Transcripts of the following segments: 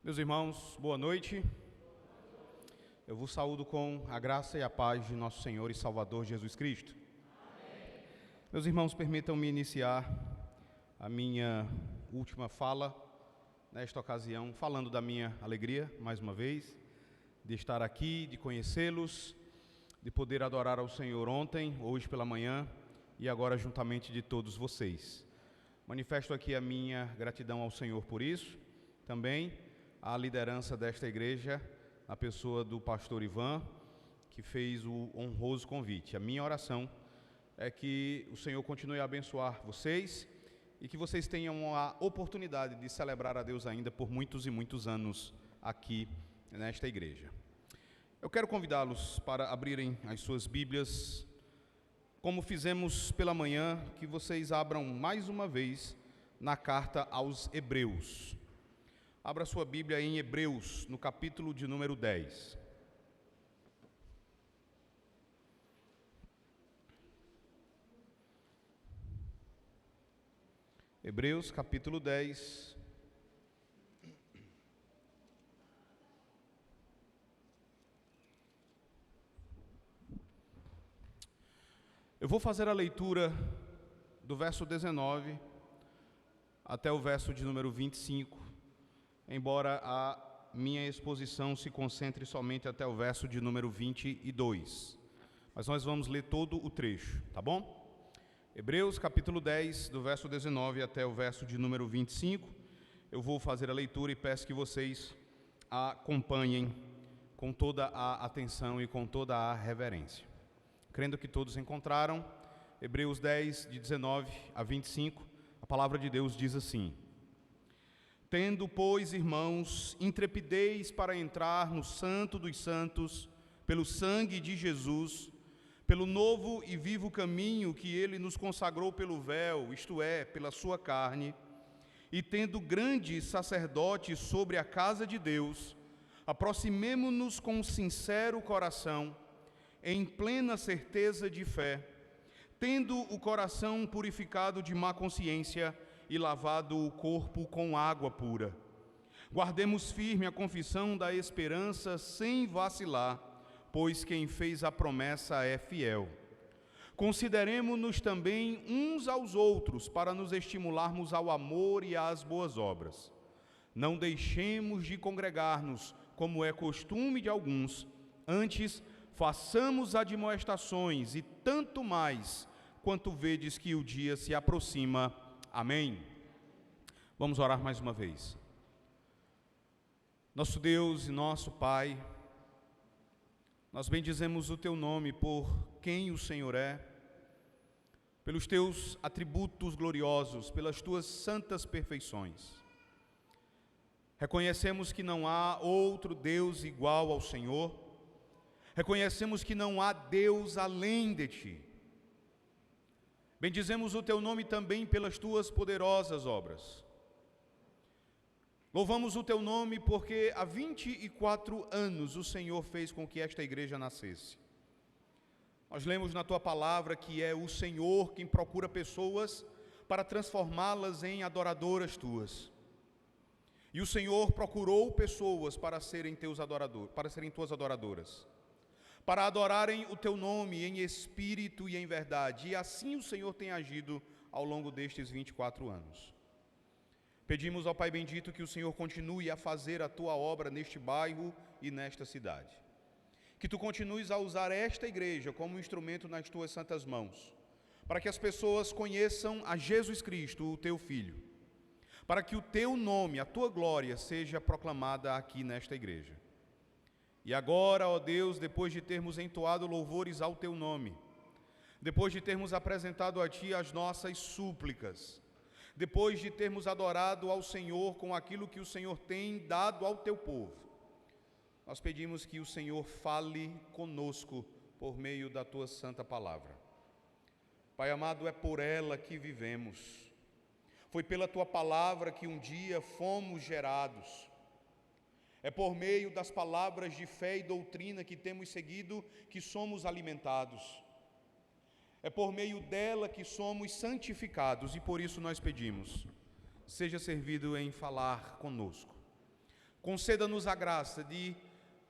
Meus irmãos, boa noite. Eu vos saúdo com a graça e a paz de nosso Senhor e Salvador Jesus Cristo. Amém. Meus irmãos, permitam-me iniciar a minha última fala, nesta ocasião, falando da minha alegria, mais uma vez, de estar aqui, de conhecê-los, de poder adorar ao Senhor ontem, hoje pela manhã e agora juntamente de todos vocês. Manifesto aqui a minha gratidão ao Senhor por isso, também a liderança desta igreja, na pessoa do pastor Ivan, que fez o honroso convite. A minha oração é que o Senhor continue a abençoar vocês e que vocês tenham a oportunidade de celebrar a Deus ainda por muitos e muitos anos aqui nesta igreja. Eu quero convidá-los para abrirem as suas Bíblias, como fizemos pela manhã, que vocês abram mais uma vez na carta aos Hebreus. Abra sua Bíblia em Hebreus, no capítulo de número 10. Hebreus, capítulo 10. Eu vou fazer a leitura do verso 19 até o verso de número 25. Embora a minha exposição se concentre somente até o verso de número 22. Mas nós vamos ler todo o trecho, tá bom? Hebreus capítulo 10, do verso 19 até o verso de número 25. Eu vou fazer a leitura e peço que vocês a acompanhem com toda a atenção e com toda a reverência. Crendo que todos encontraram, Hebreus 10, de 19 a 25, a palavra de Deus diz assim: Tendo, pois, irmãos, intrepidez para entrar no Santo dos Santos, pelo sangue de Jesus, pelo novo e vivo caminho que ele nos consagrou pelo véu, isto é, pela sua carne, e tendo grande sacerdote sobre a casa de Deus, aproximemo-nos com sincero coração, em plena certeza de fé, tendo o coração purificado de má consciência, e lavado o corpo com água pura. Guardemos firme a confissão da esperança sem vacilar, pois quem fez a promessa é fiel. Consideremo-nos também uns aos outros para nos estimularmos ao amor e às boas obras. Não deixemos de congregar-nos, como é costume de alguns, antes façamos admoestações e tanto mais, quanto vedes que o dia se aproxima. Amém. Vamos orar mais uma vez. Nosso Deus e nosso Pai, nós bendizemos o Teu nome por quem o Senhor é, pelos Teus atributos gloriosos, pelas Tuas santas perfeições. Reconhecemos que não há outro Deus igual ao Senhor, reconhecemos que não há Deus além de Ti. Bendizemos o Teu nome também pelas Tuas poderosas obras. Louvamos o Teu nome porque há 24 anos o Senhor fez com que esta igreja nascesse. Nós lemos na Tua palavra que é o Senhor quem procura pessoas para transformá-las em adoradoras Tuas. E o Senhor procurou pessoas para serem Tuas adoradoras, para adorarem o Teu nome em espírito e em verdade. E assim o Senhor tem agido ao longo destes 24 anos. Pedimos ao Pai bendito que o Senhor continue a fazer a Tua obra neste bairro e nesta cidade. Que Tu continues a usar esta igreja como instrumento nas Tuas santas mãos, para que as pessoas conheçam a Jesus Cristo, o Teu Filho, para que o Teu nome, a Tua glória, seja proclamada aqui nesta igreja. E agora, ó Deus, depois de termos entoado louvores ao Teu nome, depois de termos apresentado a Ti as nossas súplicas, depois de termos adorado ao Senhor com aquilo que o Senhor tem dado ao Teu povo, nós pedimos que o Senhor fale conosco por meio da Tua santa palavra. Pai amado, é por ela que vivemos. Foi pela Tua palavra que um dia fomos gerados. É por meio das palavras de fé e doutrina que temos seguido que somos alimentados. É por meio dela que somos santificados e por isso nós pedimos: seja servido em falar conosco. conceda-nos a graça de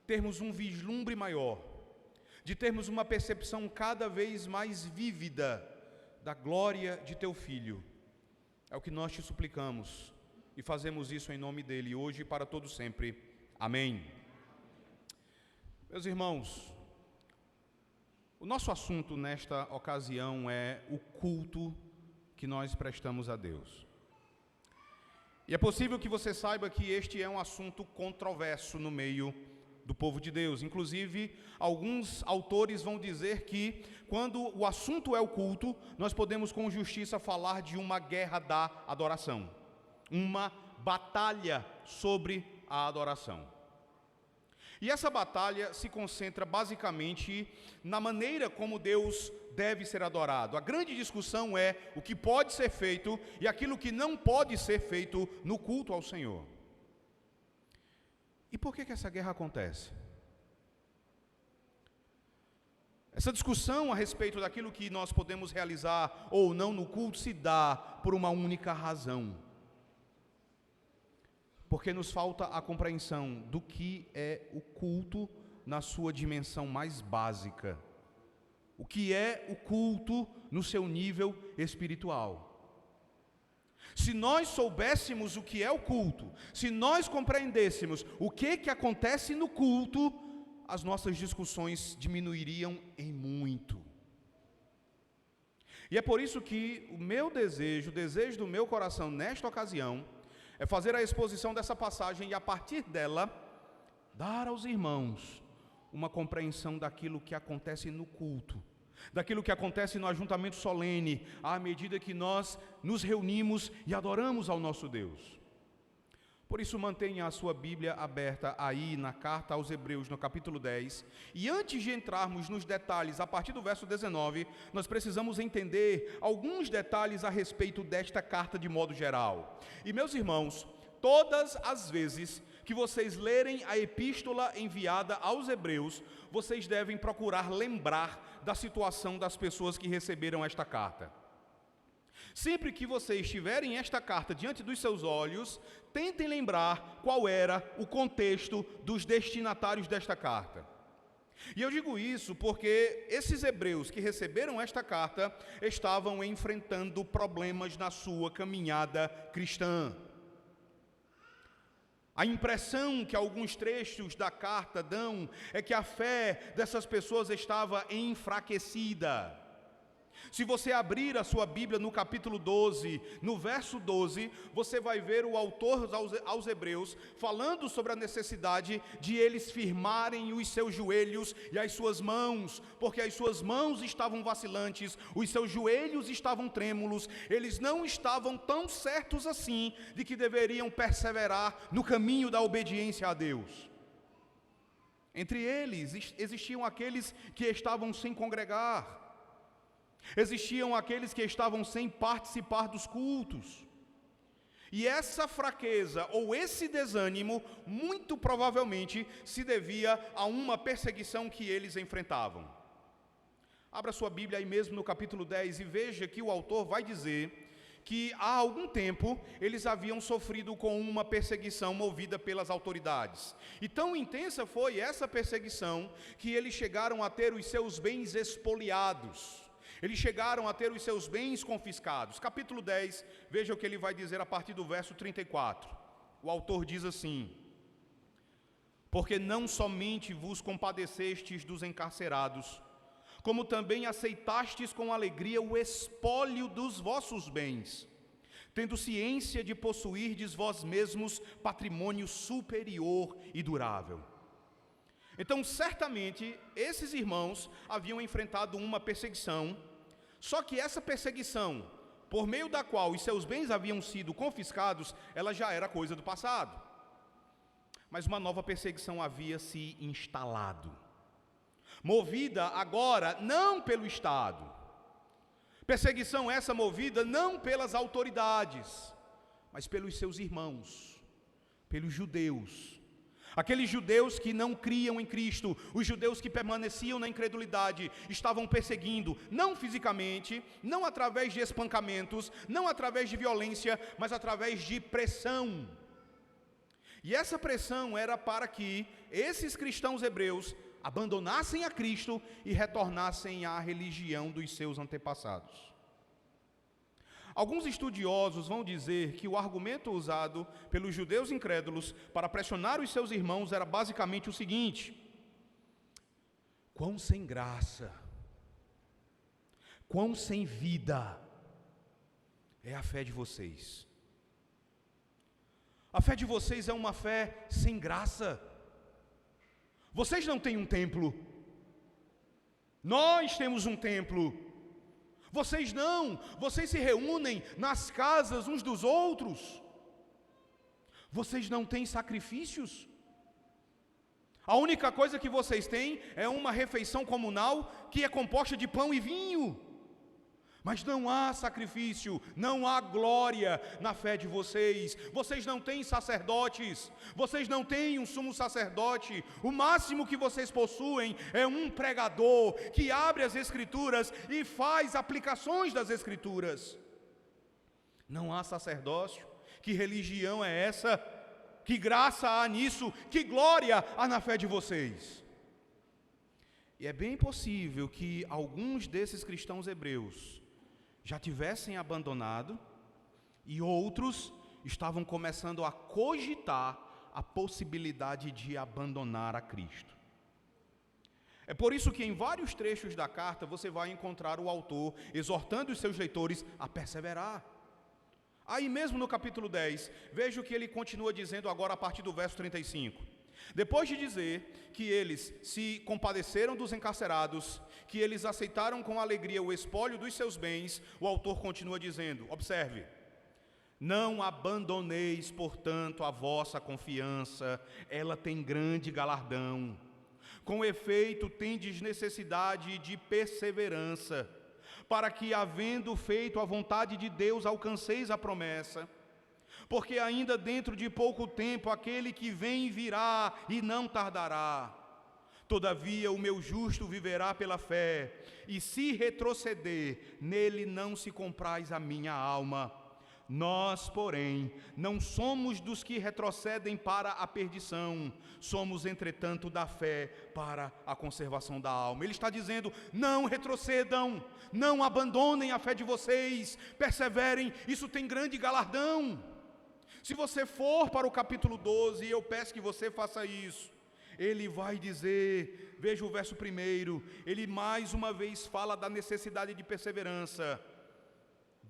termos um vislumbre maior, de termos uma percepção cada vez mais vívida da glória de Teu Filho. É o que nós te suplicamos e fazemos isso em nome dEle, hoje e para todo sempre. Amém. Meus irmãos, o nosso assunto nesta ocasião é o culto que nós prestamos a Deus. E é possível que você saiba que este é um assunto controverso no meio do povo de Deus. Inclusive, alguns autores vão dizer que, quando o assunto é o culto, nós podemos com justiça falar de uma guerra da adoração, uma batalha sobre a adoração. E essa batalha se concentra basicamente na maneira como Deus deve ser adorado. A grande discussão é o que pode ser feito e aquilo que não pode ser feito no culto ao Senhor. E por que essa guerra acontece? Essa discussão a respeito daquilo que nós podemos realizar ou não no culto se dá por uma única razão. Porque nos falta a compreensão do que é o culto na sua dimensão mais básica. O que é o culto no seu nível espiritual. Se nós soubéssemos o que é o culto, se nós compreendêssemos o que acontece no culto, as nossas discussões diminuiriam em muito. E é por isso que o meu desejo, o desejo do meu coração nesta ocasião, é fazer a exposição dessa passagem e, a partir dela, dar aos irmãos uma compreensão daquilo que acontece no culto, daquilo que acontece no ajuntamento solene, à medida que nós nos reunimos e adoramos ao nosso Deus. Por isso, mantenha a sua Bíblia aberta aí na carta aos Hebreus, no capítulo 10. E antes de entrarmos nos detalhes, a partir do verso 19, nós precisamos entender alguns detalhes a respeito desta carta de modo geral. E, meus irmãos, todas as vezes que vocês lerem a epístola enviada aos Hebreus, vocês devem procurar lembrar da situação das pessoas que receberam esta carta. Sempre que vocês tiverem esta carta diante dos seus olhos, tentem lembrar qual era o contexto dos destinatários desta carta. E eu digo isso porque esses hebreus que receberam esta carta estavam enfrentando problemas na sua caminhada cristã. A impressão que alguns trechos da carta dão é que a fé dessas pessoas estava enfraquecida. Se você abrir a sua Bíblia no capítulo 12, no verso 12, você vai ver o autor aos Hebreus falando sobre a necessidade de eles firmarem os seus joelhos e as suas mãos, porque as suas mãos estavam vacilantes, os seus joelhos estavam trêmulos, eles não estavam tão certos assim de que deveriam perseverar no caminho da obediência a Deus. Entre eles existiam aqueles que estavam sem congregar, existiam aqueles que estavam sem participar dos cultos. E essa fraqueza ou esse desânimo, muito provavelmente, se devia a uma perseguição que eles enfrentavam. Abra sua Bíblia aí mesmo no capítulo 10 e veja que o autor vai dizer que há algum tempo eles haviam sofrido com uma perseguição movida pelas autoridades. E tão intensa foi essa perseguição que eles chegaram a ter os seus bens expoliados. Eles chegaram a ter os seus bens confiscados. Capítulo 10, veja o que ele vai dizer a partir do verso 34. O autor diz assim: porque não somente vos compadecestes dos encarcerados, como também aceitastes com alegria o espólio dos vossos bens, tendo ciência de possuirdes vós mesmos patrimônio superior e durável. Então, certamente, esses irmãos haviam enfrentado uma perseguição, só que essa perseguição, por meio da qual os seus bens haviam sido confiscados, ela já era coisa do passado. Mas uma nova perseguição havia se instalado, movida agora não pelo Estado. Perseguição essa movida não pelas autoridades, mas pelos seus irmãos, pelos judeus. Aqueles judeus que não criam em Cristo, os judeus que permaneciam na incredulidade, estavam perseguindo, não fisicamente, não através de espancamentos, não através de violência, mas através de pressão. E essa pressão era para que esses cristãos hebreus abandonassem a Cristo e retornassem à religião dos seus antepassados. Alguns estudiosos vão dizer que o argumento usado pelos judeus incrédulos para pressionar os seus irmãos era basicamente o seguinte: quão sem graça, quão sem vida é a fé de vocês. A fé de vocês é uma fé sem graça. Vocês não têm um templo. Nós temos um templo. Vocês não. Vocês se reúnem nas casas uns dos outros. Vocês não têm sacrifícios. A única coisa que vocês têm é uma refeição comunal que é composta de pão e vinho. Mas não há sacrifício, não há glória na fé de vocês. Vocês não têm sacerdotes, vocês não têm um sumo sacerdote. O máximo que vocês possuem é um pregador que abre as Escrituras e faz aplicações das Escrituras. Não há sacerdócio. Que religião é essa? Que graça há nisso? Que glória há na fé de vocês? E é bem possível que alguns desses cristãos hebreus já tivessem abandonado e outros estavam começando a cogitar a possibilidade de abandonar a Cristo. É por isso que em vários trechos da carta você vai encontrar o autor exortando os seus leitores a perseverar. Aí mesmo no capítulo 10, veja o que ele continua dizendo agora a partir do verso 35. Depois de dizer que eles se compadeceram dos encarcerados, que eles aceitaram com alegria o espólio dos seus bens, o autor continua dizendo, observe: não abandoneis, portanto, a vossa confiança, ela tem grande galardão. Com efeito, tendes necessidade de perseverança, para que, havendo feito a vontade de Deus, alcanceis a promessa. Porque ainda dentro de pouco tempo aquele que vem virá e não tardará. Todavia o meu justo viverá pela fé, e se retroceder, nele não se compraz a minha alma. Nós, porém, não somos dos que retrocedem para a perdição, somos, entretanto, da fé para a conservação da alma. Ele está dizendo, não retrocedam, não abandonem a fé de vocês, perseverem, isso tem grande galardão. Se você for para o capítulo 12, e eu peço que você faça isso, ele vai dizer, veja o verso 1, ele mais uma vez fala da necessidade de perseverança.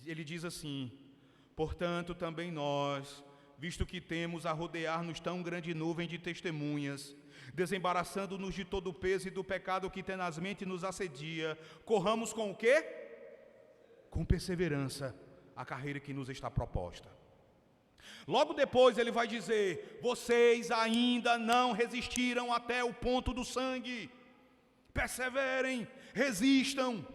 Ele diz assim: portanto também nós, visto que temos a rodear-nos tão grande nuvem de testemunhas, desembaraçando-nos de todo o peso e do pecado que tenazmente nos assedia, corramos com o quê? Com perseverança a carreira que nos está proposta. Logo depois ele vai dizer, vocês ainda não resistiram até o ponto do sangue, perseverem, resistam.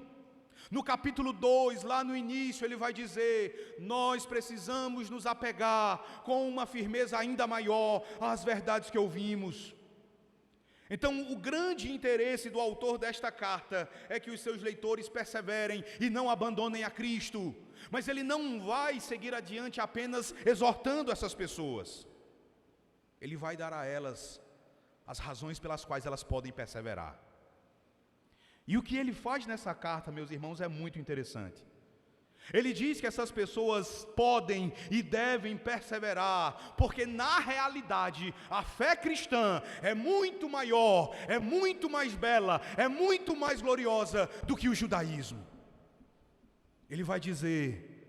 No capítulo 2, lá no início, ele vai dizer, nós precisamos nos apegar com uma firmeza ainda maior às verdades que ouvimos. Então, o grande interesse do autor desta carta é que os seus leitores perseverem e não abandonem a Cristo. Mas ele não vai seguir adiante apenas exortando essas pessoas. Ele vai dar a elas as razões pelas quais elas podem perseverar. E o que ele faz nessa carta, meus irmãos, é muito interessante. Ele diz que essas pessoas podem e devem perseverar, porque na realidade a fé cristã é muito maior, é muito mais bela, é muito mais gloriosa do que o judaísmo. Ele vai dizer,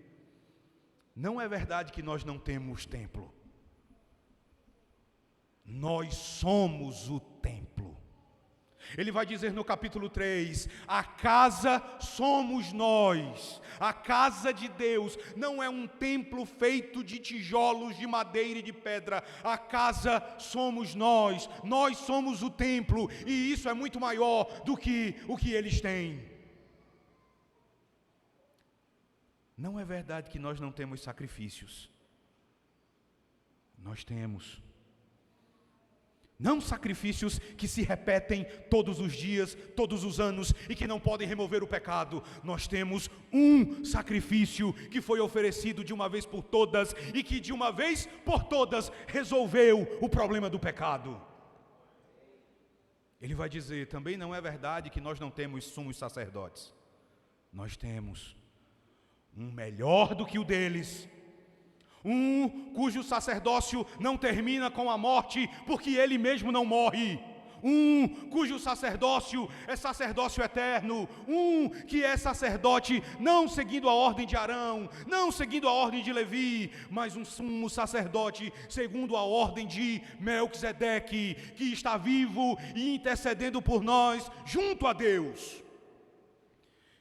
não é verdade que nós não temos templo, nós somos o templo. Ele vai dizer no capítulo 3, a casa somos nós, a casa de Deus não é um templo feito de tijolos, de madeira e de pedra, a casa somos nós somos o templo, e isso é muito maior do que o que eles têm. Não é verdade que nós não temos sacrifícios, nós temos. Não sacrifícios que se repetem todos os dias, todos os anos e que não podem remover o pecado. Nós temos um sacrifício que foi oferecido de uma vez por todas e que de uma vez por todas resolveu o problema do pecado. Ele vai dizer, também não é verdade que nós não temos sumos sacerdotes. Nós temos um melhor do que o deles. Um cujo sacerdócio não termina com a morte, porque ele mesmo não morre. Um cujo sacerdócio é sacerdócio eterno. Um que é sacerdote não seguindo a ordem de Arão, não seguindo a ordem de Levi, mas um sumo sacerdote segundo a ordem de Melquisedeque, que está vivo e intercedendo por nós junto a Deus.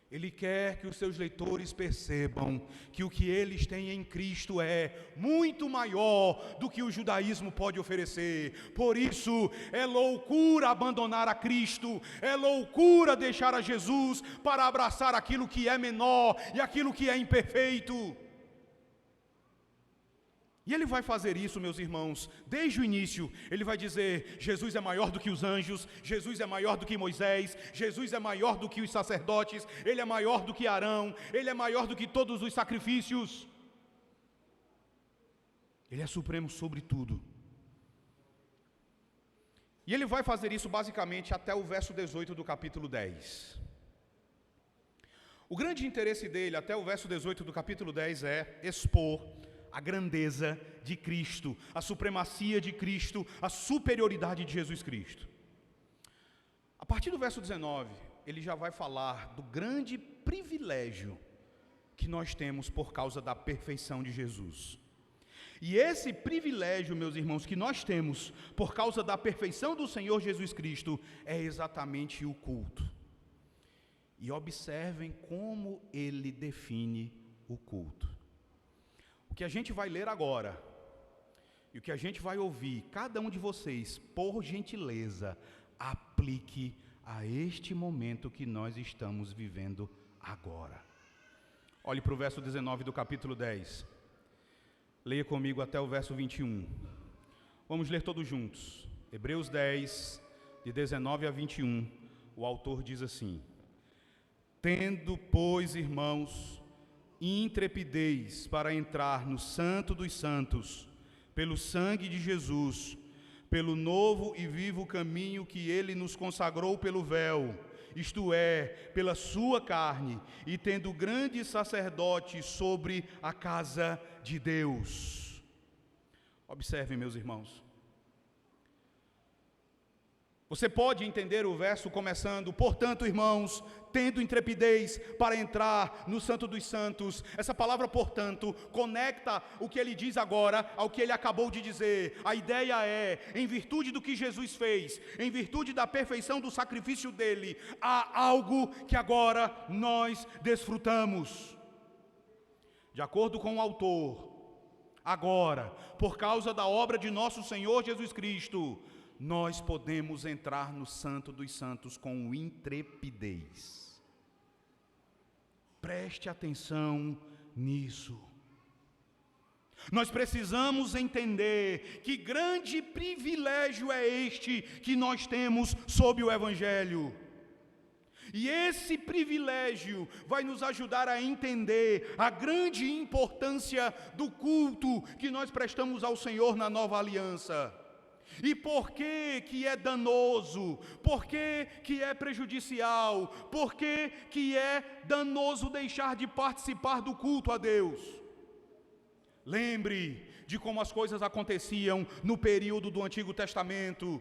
Ele quer que os seus leitores percebam que o que eles têm em Cristo é muito maior do que o judaísmo pode oferecer. Por isso, é loucura abandonar a Cristo, é loucura deixar a Jesus para abraçar aquilo que é menor e aquilo que é imperfeito. E ele vai fazer isso, meus irmãos, desde o início. Ele vai dizer, Jesus é maior do que os anjos, Jesus é maior do que Moisés, Jesus é maior do que os sacerdotes, Ele é maior do que Arão, Ele é maior do que todos os sacrifícios. Ele é supremo sobre tudo. E ele vai fazer isso basicamente até o verso 18 do capítulo 10. O grande interesse dele até o verso 18 do capítulo 10 é expor a grandeza de Cristo, a supremacia de Cristo, a superioridade de Jesus Cristo. A partir do verso 19, ele já vai falar do grande privilégio que nós temos por causa da perfeição de Jesus. E esse privilégio, meus irmãos, que nós temos por causa da perfeição do Senhor Jesus Cristo, é exatamente o culto. E observem como ele define o culto. O que a gente vai ler agora, e o que a gente vai ouvir, cada um de vocês, por gentileza, aplique a este momento que nós estamos vivendo agora. Olhe para o verso 19 do capítulo 10. Leia comigo até o verso 21. Vamos ler todos juntos. Hebreus 10, de 19 a 21, o autor diz assim: Tendo, pois, irmãos, intrepidez para entrar no Santo dos Santos, pelo sangue de Jesus, pelo novo e vivo caminho que Ele nos consagrou pelo véu, isto é, pela sua carne, e tendo grande sacerdote sobre a casa de Deus. Observem, meus irmãos. Você pode entender o verso começando, portanto, irmãos, tendo intrepidez para entrar no Santo dos Santos. Essa palavra, portanto, conecta o que ele diz agora ao que ele acabou de dizer. A ideia é, em virtude do que Jesus fez, em virtude da perfeição do sacrifício dele, há algo que agora nós desfrutamos. De acordo com o autor, agora, por causa da obra de nosso Senhor Jesus Cristo, nós podemos entrar no Santo dos Santos com intrepidez. Preste atenção nisso. Nós precisamos entender que grande privilégio é este que nós temos sob o Evangelho. E esse privilégio vai nos ajudar a entender a grande importância do culto que nós prestamos ao Senhor na nova aliança. E por que é danoso? Por que é prejudicial? Por que é danoso deixar de participar do culto a Deus? Lembre de como as coisas aconteciam no período do Antigo Testamento.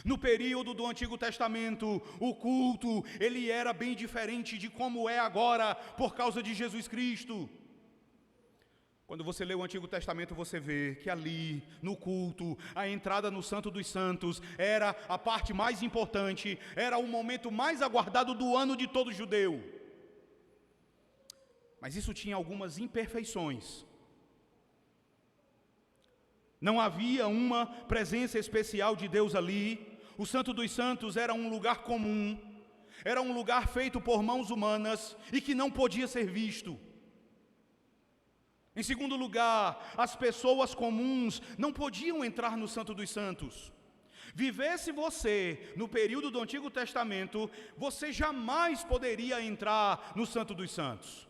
No período do Antigo Testamento, o culto, ele era bem diferente de como é agora, por causa de Jesus Cristo. Quando você lê o Antigo Testamento, você vê que ali, no culto, a entrada no Santo dos Santos era a parte mais importante, era o momento mais aguardado do ano de todo judeu. Mas isso tinha algumas imperfeições. Não havia uma presença especial de Deus ali. O Santo dos Santos era um lugar comum, era um lugar feito por mãos humanas e que não podia ser visto. Em segundo lugar, as pessoas comuns não podiam entrar no Santo dos Santos. Vivesse você no período do Antigo Testamento, você jamais poderia entrar no Santo dos Santos.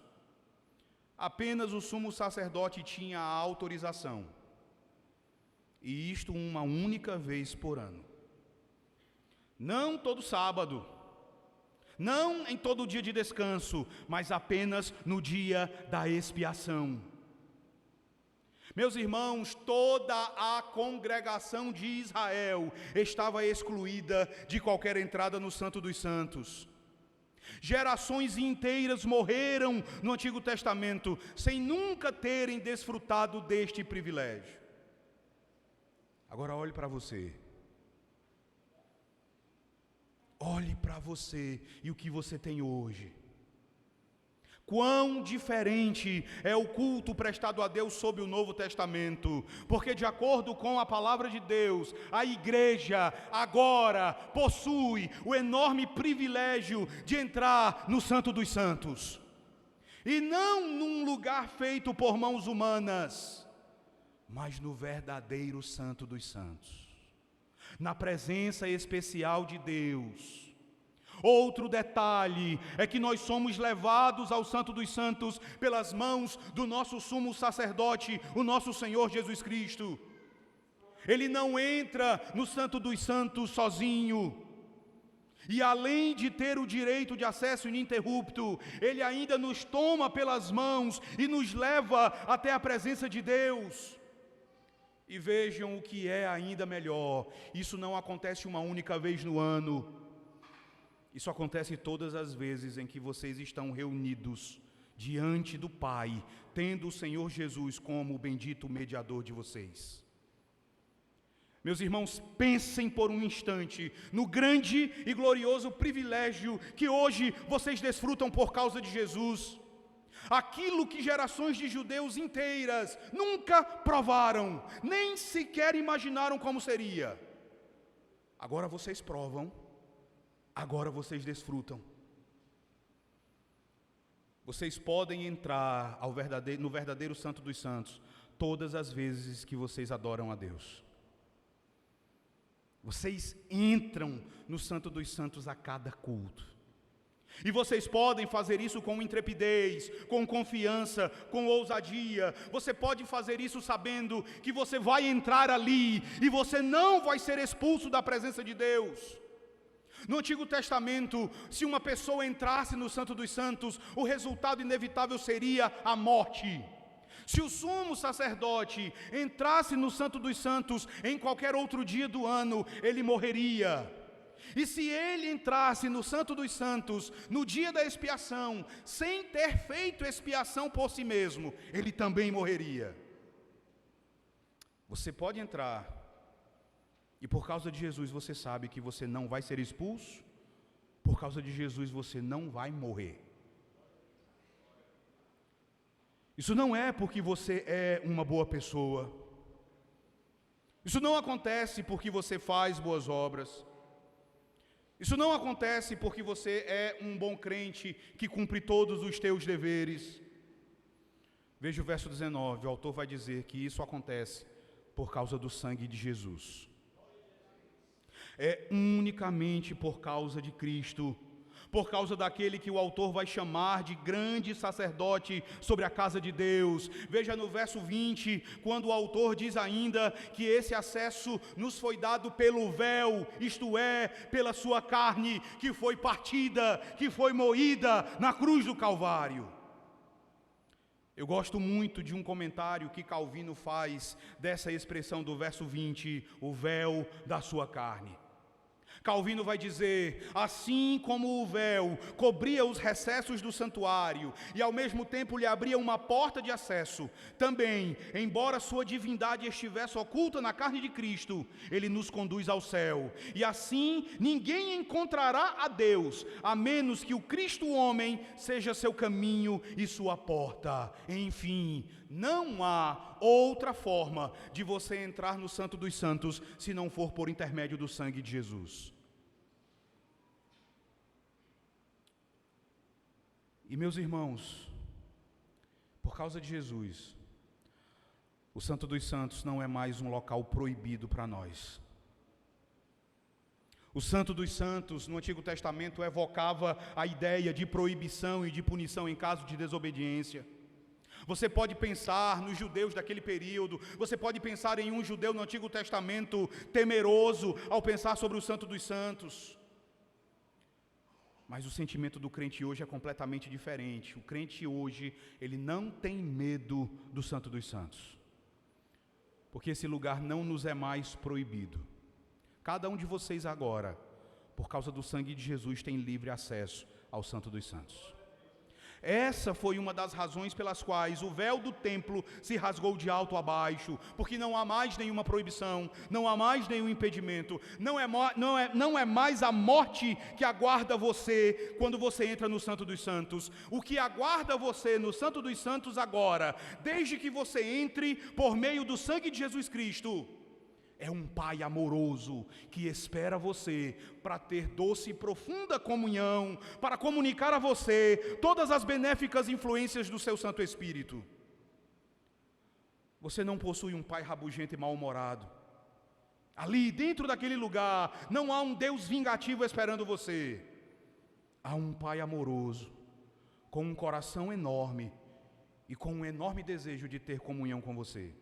Apenas o sumo sacerdote tinha a autorização, e isto uma única vez por ano. Não todo sábado, não em todo dia de descanso, mas apenas no dia da expiação. Meus irmãos, toda a congregação de Israel estava excluída de qualquer entrada no Santo dos Santos. Gerações inteiras morreram no Antigo Testamento sem nunca terem desfrutado deste privilégio. Agora olhe para você. Olhe para você e o que você tem hoje. Quão diferente é o culto prestado a Deus sob o Novo Testamento, porque de acordo com a palavra de Deus, a igreja agora possui o enorme privilégio de entrar no Santo dos Santos, e não num lugar feito por mãos humanas, mas no verdadeiro Santo dos Santos, na presença especial de Deus. Outro detalhe é que nós somos levados ao Santo dos Santos pelas mãos do nosso sumo sacerdote, o nosso Senhor Jesus Cristo. Ele não entra no Santo dos Santos sozinho. E além de ter o direito de acesso ininterrupto, Ele ainda nos toma pelas mãos e nos leva até a presença de Deus. E vejam o que é ainda melhor: isso não acontece uma única vez no ano. Isso acontece todas as vezes em que vocês estão reunidos diante do Pai, tendo o Senhor Jesus como o bendito mediador de vocês. Meus irmãos, pensem por um instante no grande e glorioso privilégio que hoje vocês desfrutam por causa de Jesus. Aquilo que gerações de judeus inteiras nunca provaram, nem sequer imaginaram como seria. Agora vocês provam. Agora vocês desfrutam. Vocês podem entrar no verdadeiro Santo dos Santos todas as vezes que vocês adoram a Deus. Vocês entram no Santo dos Santos a cada culto. E vocês podem fazer isso com intrepidez, com confiança, com ousadia. Você pode fazer isso sabendo que você vai entrar ali e você não vai ser expulso da presença de Deus. No Antigo Testamento, se uma pessoa entrasse no Santo dos Santos, o resultado inevitável seria a morte. Se o sumo sacerdote entrasse no Santo dos Santos em qualquer outro dia do ano, ele morreria. E se ele entrasse no Santo dos Santos no dia da expiação, sem ter feito expiação por si mesmo, ele também morreria. Você pode entrar. E por causa de Jesus você sabe que você não vai ser expulso. Por causa de Jesus você não vai morrer. Isso não é porque você é uma boa pessoa. Isso não acontece porque você faz boas obras. Isso não acontece porque você é um bom crente que cumpre todos os teus deveres. Veja o verso 19, o autor vai dizer que isso acontece por causa do sangue de Jesus. É unicamente por causa de Cristo, por causa daquele que o autor vai chamar de grande sacerdote sobre a casa de Deus. Veja no verso 20, quando o autor diz ainda que esse acesso nos foi dado pelo véu, isto é, pela sua carne, que foi partida, que foi moída na cruz do Calvário. Eu gosto muito de um comentário que Calvino faz dessa expressão do verso 20, o véu da sua carne. Calvino vai dizer: assim como o véu cobria os recessos do santuário e ao mesmo tempo lhe abria uma porta de acesso, também, embora sua divindade estivesse oculta na carne de Cristo, ele nos conduz ao céu. E assim ninguém encontrará a Deus, a menos que o Cristo homem seja seu caminho e sua porta. Enfim, não há outra forma de você entrar no Santo dos Santos se não for por intermédio do sangue de Jesus. E meus irmãos, por causa de Jesus, o Santo dos Santos não é mais um local proibido para nós. O Santo dos Santos, no Antigo Testamento, evocava a ideia de proibição e de punição em caso de desobediência. Você pode pensar nos judeus daquele período, você pode pensar em um judeu no Antigo Testamento temeroso ao pensar sobre o Santo dos Santos. Mas o sentimento do crente hoje é completamente diferente. O crente hoje, ele não tem medo do Santo dos Santos, porque esse lugar não nos é mais proibido. Cada um de vocês agora, por causa do sangue de Jesus, tem livre acesso ao Santo dos Santos. Essa foi uma das razões pelas quais o véu do templo se rasgou de alto a baixo, porque não há mais nenhuma proibição, não há mais nenhum impedimento, não é mais a morte que aguarda você quando você entra no Santo dos Santos. O que aguarda você no Santo dos Santos agora, desde que você entre por meio do sangue de Jesus Cristo, é um Pai amoroso que espera você para ter doce e profunda comunhão, para comunicar a você todas as benéficas influências do seu Santo Espírito. Você não possui um pai rabugento e mal-humorado. Ali, dentro daquele lugar, não há um Deus vingativo esperando você. Há um Pai amoroso, com um coração enorme e com um enorme desejo de ter comunhão com você.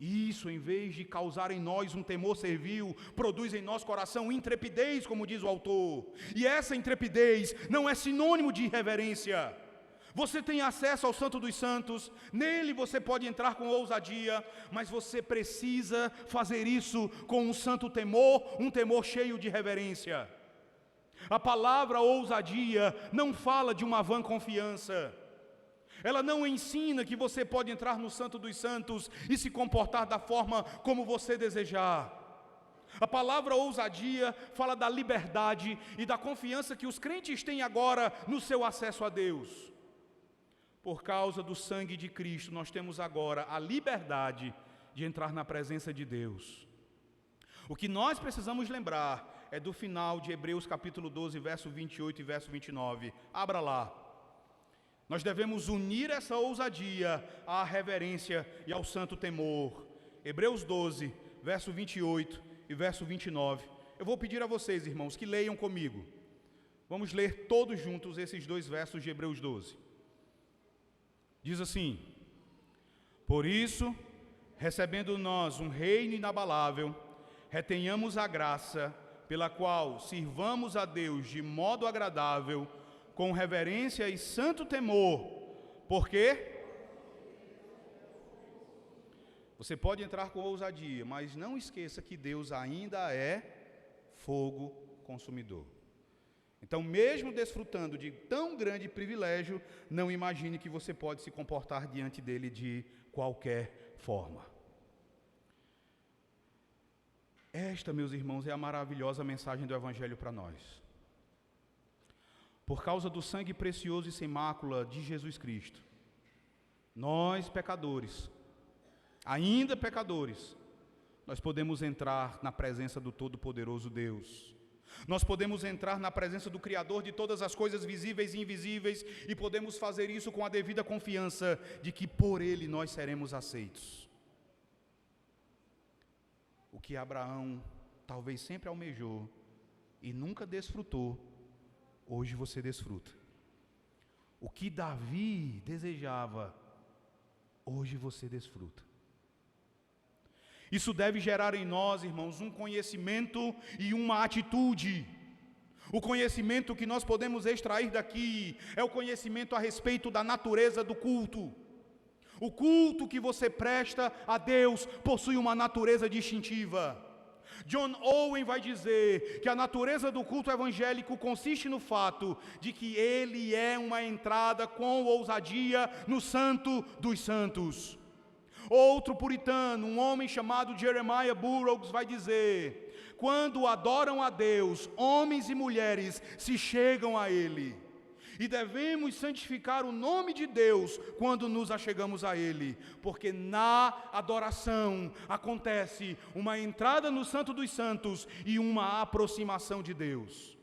Isso, em vez de causar em nós um temor servil, produz em nosso coração intrepidez, como diz o autor. E essa intrepidez não é sinônimo de irreverência. Você tem acesso ao Santo dos Santos, nele você pode entrar com ousadia, mas você precisa fazer isso com um santo temor, um temor cheio de reverência. A palavra ousadia não fala de uma vã confiança. Ela não ensina que você pode entrar no Santo dos Santos e se comportar da forma como você desejar. A palavra ousadia fala da liberdade e da confiança que os crentes têm agora no seu acesso a Deus. Por causa do sangue de Cristo, nós temos agora a liberdade de entrar na presença de Deus. O que nós precisamos lembrar é do final de Hebreus capítulo 12, verso 28 e verso 29. Abra lá. Nós devemos unir essa ousadia à reverência e ao santo temor. Hebreus 12, verso 28 e verso 29. Eu vou pedir a vocês, irmãos, que leiam comigo. Vamos ler todos juntos esses dois versos de Hebreus 12. Diz assim: por isso, recebendo nós um reino inabalável, retenhamos a graça pela qual sirvamos a Deus de modo agradável, com reverência e santo temor, porque você pode entrar com ousadia, mas não esqueça que Deus ainda é fogo consumidor. Então, mesmo desfrutando de tão grande privilégio, não imagine que você pode se comportar diante dele de qualquer forma. Esta, meus irmãos, é a maravilhosa mensagem do Evangelho para nós. Por causa do sangue precioso e sem mácula de Jesus Cristo, nós pecadores, ainda pecadores, nós podemos entrar na presença do Todo-Poderoso Deus. Nós podemos entrar na presença do Criador de todas as coisas visíveis e invisíveis e podemos fazer isso com a devida confiança de que por Ele nós seremos aceitos. O que Abraão talvez sempre almejou e nunca desfrutou, hoje você desfruta. O que Davi desejava, hoje você desfruta. Isso deve gerar em nós, irmãos, um conhecimento e uma atitude. O conhecimento que nós podemos extrair daqui é o conhecimento a respeito da natureza do culto. O culto que você presta a Deus possui uma natureza distintiva. John Owen vai dizer que a natureza do culto evangélico consiste no fato de que ele é uma entrada com ousadia no Santo dos Santos. Outro puritano, um homem chamado Jeremiah Burroughs, vai dizer: quando adoram a Deus, homens e mulheres se chegam a Ele. E devemos santificar o nome de Deus quando nos achegamos a Ele, porque na adoração acontece uma entrada no Santo dos Santos e uma aproximação de Deus.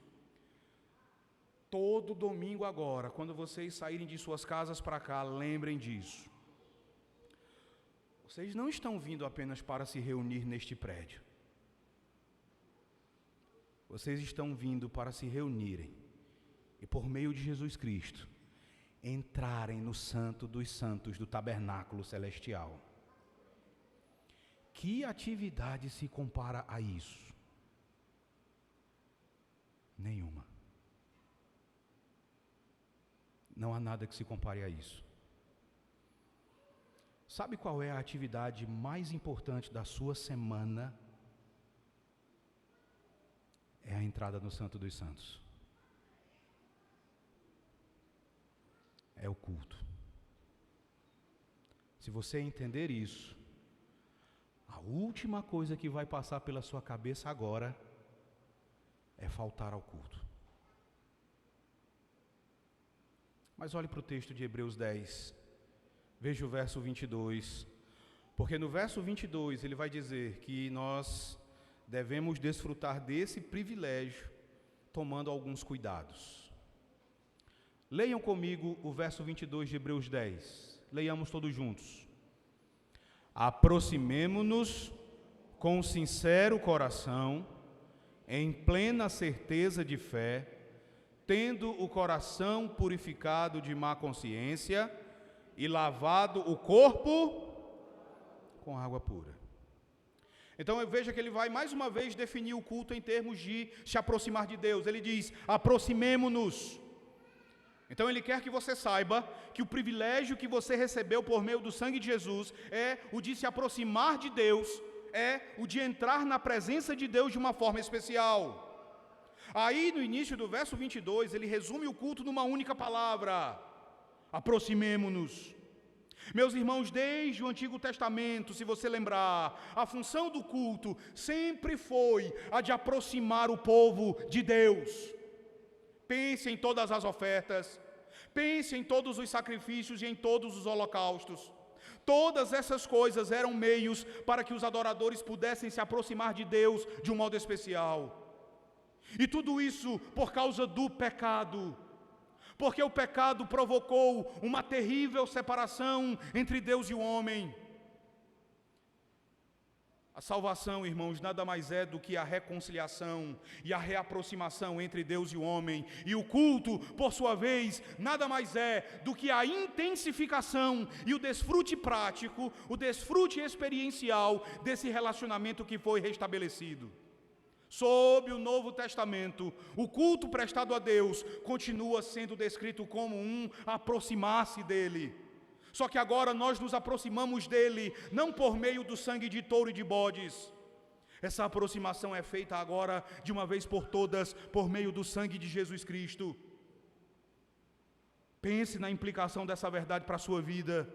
Todo domingo agora, quando vocês saírem de suas casas para cá, lembrem disso. Vocês não estão vindo apenas para se reunir neste prédio. vocês estão vindo para se reunirem e, por meio de Jesus Cristo, entrarem no Santo dos Santos do tabernáculo celestial. Que atividade se compara a isso? Nenhuma. Não há nada que se compare a isso. Sabe qual é a atividade mais importante da sua semana? É a entrada no Santo dos Santos. É o culto. Se você entender isso, a última coisa que vai passar pela sua cabeça agora é faltar ao culto. Mas olhe para o texto de Hebreus 10, veja o verso 22, porque no verso 22 ele vai dizer que nós devemos desfrutar desse privilégio tomando alguns cuidados. Leiam comigo o verso 22 de Hebreus 10, leiamos todos juntos. Aproximemo-nos com sincero coração, em plena certeza de fé, tendo o coração purificado de má consciência e lavado o corpo com água pura. Então eu vejo que ele vai mais uma vez definir o culto em termos de se aproximar de Deus. Ele diz, aproximemo-nos. Então ele quer que você saiba que o privilégio que você recebeu por meio do sangue de Jesus é o de se aproximar de Deus, é o de entrar na presença de Deus de uma forma especial. Aí no início do verso 22, ele resume o culto numa única palavra: aproximemo-nos. Meus irmãos, desde o Antigo Testamento, se você lembrar, a função do culto sempre foi a de aproximar o povo de Deus. Pense em todas as ofertas, pense em todos os sacrifícios e em todos os holocaustos. Todas essas coisas eram meios para que os adoradores pudessem se aproximar de Deus de um modo especial. E tudo isso por causa do pecado, porque o pecado provocou uma terrível separação entre Deus e o homem. A salvação, irmãos, nada mais é do que a reconciliação e a reaproximação entre Deus e o homem. E o culto, por sua vez, nada mais é do que a intensificação e o desfrute prático, o desfrute experiencial desse relacionamento que foi restabelecido. Sob o Novo Testamento, o culto prestado a Deus continua sendo descrito como um aproximar-se dele. Só que agora nós nos aproximamos dele, não por meio do sangue de touro e de bodes. Essa aproximação é feita agora, de uma vez por todas, por meio do sangue de Jesus Cristo. Pense na implicação dessa verdade para a sua vida.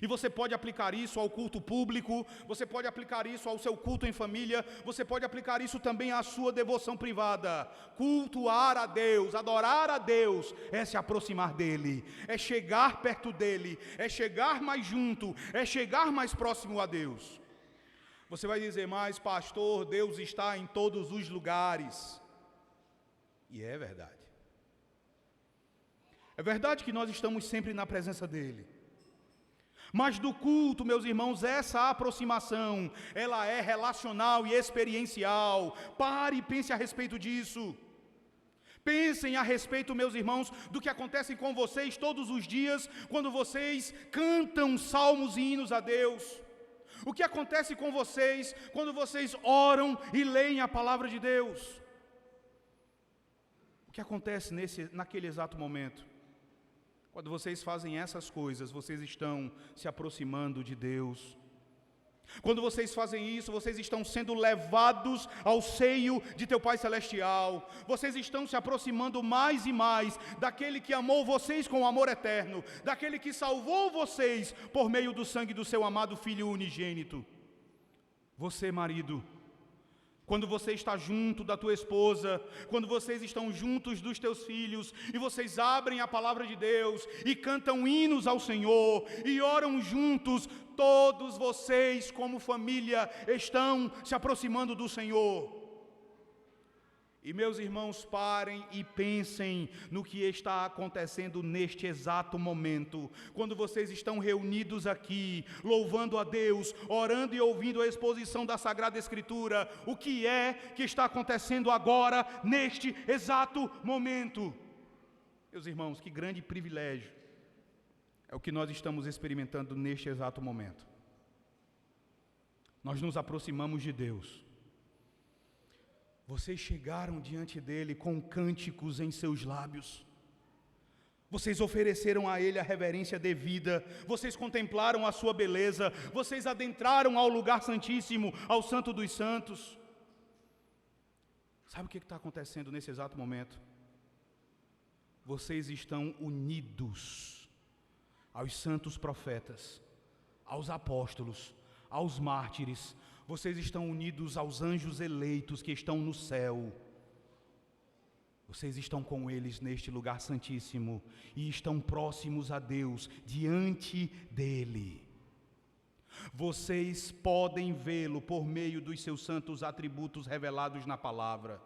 E você pode aplicar isso ao culto público, você pode aplicar isso ao seu culto em família, você pode aplicar isso também à sua devoção privada. Cultuar a Deus, adorar a Deus, é se aproximar dEle, é chegar perto dEle, é chegar mais junto, é chegar mais próximo a Deus. Você vai dizer, mas pastor, Deus está em todos os lugares. E é verdade. É verdade que nós estamos sempre na presença dEle. Mas do culto, meus irmãos, essa aproximação, ela é relacional e experiencial. Pare e pense a respeito disso. Pensem a respeito, meus irmãos, do que acontece com vocês todos os dias, quando vocês cantam salmos e hinos a Deus. O que acontece com vocês, quando vocês oram e leem a palavra de Deus. O que acontece naquele exato momento? Quando vocês fazem essas coisas, vocês estão se aproximando de Deus. Quando vocês fazem isso, vocês estão sendo levados ao seio de teu Pai Celestial. Vocês estão se aproximando mais e mais daquele que amou vocês com amor eterno, daquele que salvou vocês por meio do sangue do seu amado Filho unigênito. Você, marido, quando você está junto da tua esposa, quando vocês estão juntos dos teus filhos, e vocês abrem a palavra de Deus, e cantam hinos ao Senhor, e oram juntos, todos vocês como família estão se aproximando do Senhor. E meus irmãos, parem e pensem no que está acontecendo neste exato momento, quando vocês estão reunidos aqui, louvando a Deus, orando e ouvindo a exposição da Sagrada Escritura. O que é que está acontecendo agora, neste exato momento? Meus irmãos, que grande privilégio é o que nós estamos experimentando neste exato momento. Nós nos aproximamos de Deus. Vocês chegaram diante dele com cânticos em seus lábios. Vocês ofereceram a ele a reverência devida. Vocês contemplaram a sua beleza. Vocês adentraram ao lugar santíssimo, ao Santo dos Santos. Sabe o que está acontecendo nesse exato momento? Vocês estão unidos aos santos profetas, aos apóstolos, aos mártires. Vocês estão unidos aos anjos eleitos que estão no céu. Vocês estão com eles neste lugar santíssimo e estão próximos a Deus, diante dele. Vocês podem vê-lo por meio dos seus santos atributos revelados na palavra.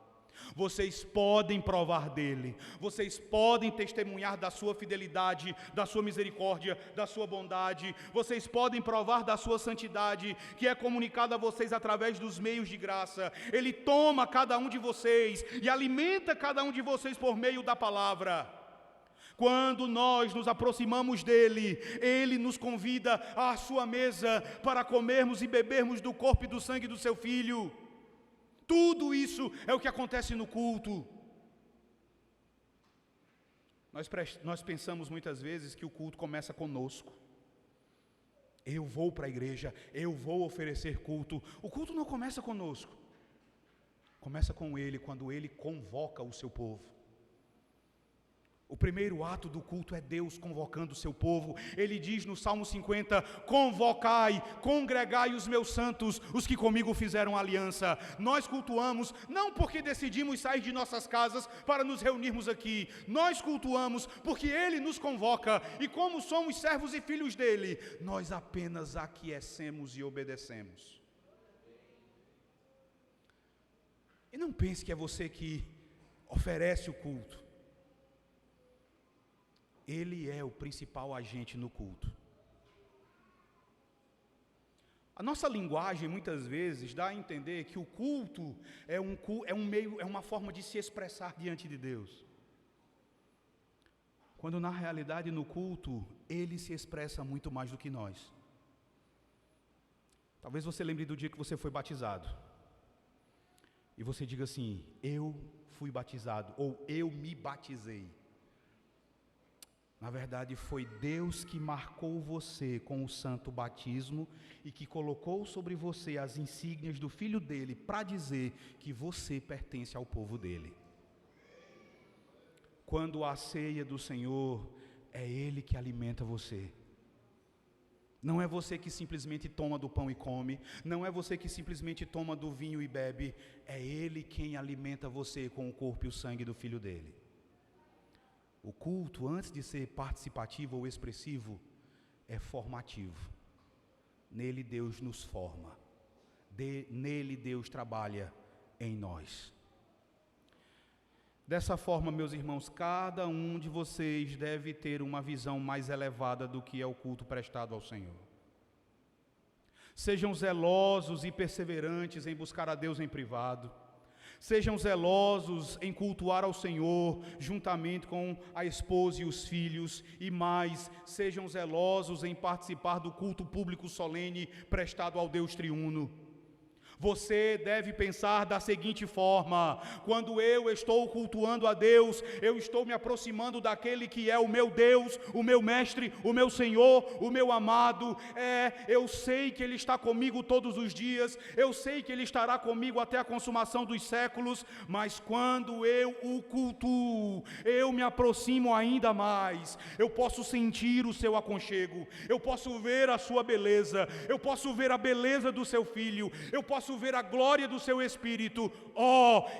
Vocês podem provar dele, vocês podem testemunhar da sua fidelidade, da sua misericórdia, da sua bondade. Vocês podem provar da sua santidade, que é comunicada a vocês através dos meios de graça. Ele toma cada um de vocês e alimenta cada um de vocês por meio da palavra. Quando nós nos aproximamos dele, ele nos convida à sua mesa para comermos e bebermos do corpo e do sangue do seu Filho. Tudo isso é o que acontece no culto. Nós pensamos muitas vezes que o culto começa conosco. Eu vou para a igreja, eu vou oferecer culto. O culto não começa conosco. Começa com ele, quando ele convoca o seu povo. O primeiro ato do culto é Deus convocando o seu povo. Ele diz no Salmo 50, convocai, congregai os meus santos, os que comigo fizeram aliança. Nós cultuamos, não porque decidimos sair de nossas casas para nos reunirmos aqui. Nós cultuamos porque Ele nos convoca. E como somos servos e filhos dEle, nós apenas aquiescemos e obedecemos. E não pense que é você que oferece o culto. Ele é o principal agente no culto. A nossa linguagem muitas vezes dá a entender que o culto é um meio, é uma forma de se expressar diante de Deus. Quando na realidade no culto ele se expressa muito mais do que nós. Talvez você lembre do dia que você foi batizado. E você diga assim: eu fui batizado, ou eu me batizei. Na verdade, foi Deus que marcou você com o santo batismo e que colocou sobre você as insígnias do Filho dele para dizer que você pertence ao povo dele. Quando a ceia do Senhor, é Ele que alimenta você. Não é você que simplesmente toma do pão e come, não é você que simplesmente toma do vinho e bebe, é Ele quem alimenta você com o corpo e o sangue do Filho dele. O culto, antes de ser participativo ou expressivo, é formativo. Nele Deus nos forma. Nele Deus trabalha em nós. Dessa forma, meus irmãos, cada um de vocês deve ter uma visão mais elevada do que é o culto prestado ao Senhor. Sejam zelosos e perseverantes em buscar a Deus em privado. Sejam zelosos em cultuar ao Senhor, juntamente com a esposa e os filhos, e mais, sejam zelosos em participar do culto público solene prestado ao Deus triuno. Você deve pensar da seguinte forma: quando eu estou cultuando a Deus, eu estou me aproximando daquele que é o meu Deus, o meu mestre, o meu Senhor, o meu amado. Eu sei que Ele está comigo todos os dias, eu sei que Ele estará comigo até a consumação dos séculos, mas quando eu o cultuo, eu me aproximo ainda mais. Eu posso sentir o seu aconchego, eu posso ver a sua beleza, eu posso ver a beleza do seu Filho, eu posso posso ver a glória do seu Espírito.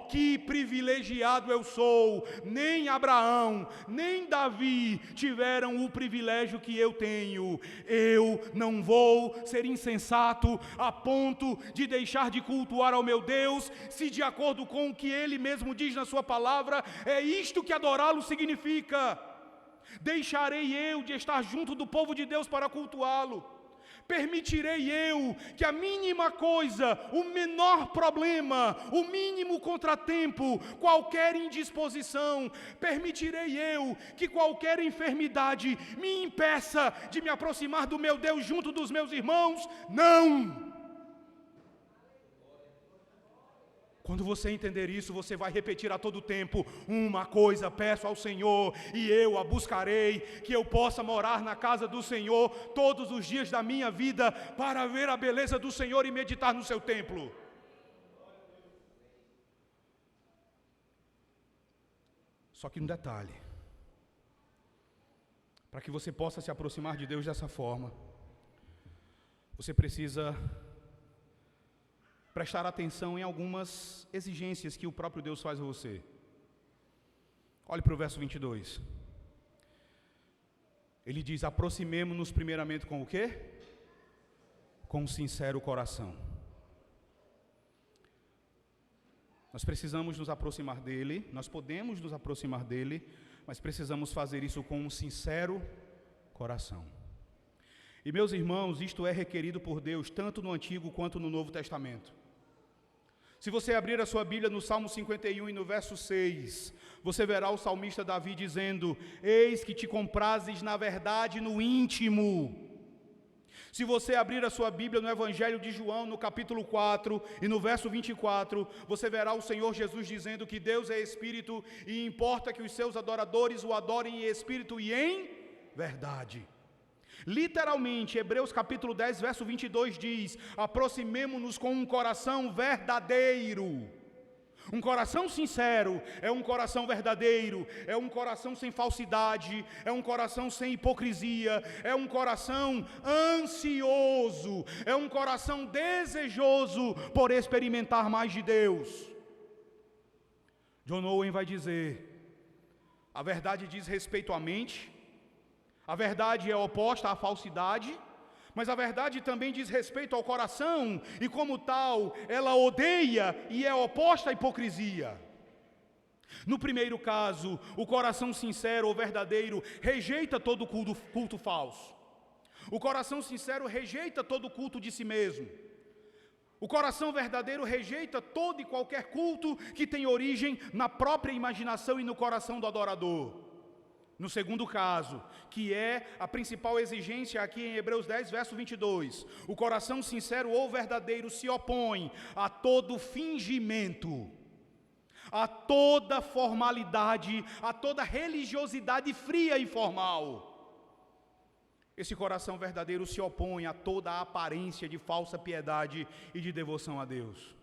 Que privilegiado eu sou! Nem Abraão, nem Davi tiveram o privilégio que eu tenho. Eu não vou ser insensato a ponto de deixar de cultuar ao meu Deus, se de acordo com o que Ele mesmo diz na sua palavra, é isto que adorá-lo significa. Deixarei eu de estar junto do povo de Deus para cultuá-lo? Permitirei eu que a mínima coisa, o menor problema, o mínimo contratempo, qualquer indisposição, permitirei eu que qualquer enfermidade me impeça de me aproximar do meu Deus junto dos meus irmãos? Não! Quando você entender isso, você vai repetir a todo tempo: uma coisa peço ao Senhor, e eu a buscarei, que eu possa morar na casa do Senhor todos os dias da minha vida, para ver a beleza do Senhor e meditar no seu templo. Só que um detalhe: para que você possa se aproximar de Deus dessa forma, você precisa prestar atenção em algumas exigências que o próprio Deus faz a você. Olhe para o verso 22. Ele diz: aproximemo-nos primeiramente com o quê? Com um sincero coração. Nós precisamos nos aproximar dele, nós podemos nos aproximar dele, mas precisamos fazer isso com um sincero coração. E meus irmãos, isto é requerido por Deus, tanto no Antigo quanto no Novo Testamento. Se você abrir a sua Bíblia no Salmo 51 e no verso 6, você verá o salmista Davi dizendo: eis que te comprases na verdade no íntimo. Se você abrir a sua Bíblia no Evangelho de João, no capítulo 4 e no verso 24, você verá o Senhor Jesus dizendo que Deus é Espírito e importa que os seus adoradores o adorem em Espírito e em verdade. Literalmente, Hebreus capítulo 10, verso 22 diz: aproximemo-nos com um coração verdadeiro. Um coração sincero é um coração verdadeiro, é um coração sem falsidade, é um coração sem hipocrisia, é um coração ansioso, é um coração desejoso por experimentar mais de Deus. John Owen vai dizer: a verdade diz respeito à mente. A verdade é oposta à falsidade, mas a verdade também diz respeito ao coração, e como tal, ela odeia e é oposta à hipocrisia. No primeiro caso, o coração sincero ou verdadeiro rejeita todo culto falso. O coração sincero rejeita todo culto de si mesmo. O coração verdadeiro rejeita todo e qualquer culto que tem origem na própria imaginação e no coração do adorador. No segundo caso, que é a principal exigência aqui em Hebreus 10, verso 22, o coração sincero ou verdadeiro se opõe a todo fingimento, a toda formalidade, a toda religiosidade fria e formal. Esse coração verdadeiro se opõe a toda a aparência de falsa piedade e de devoção a Deus.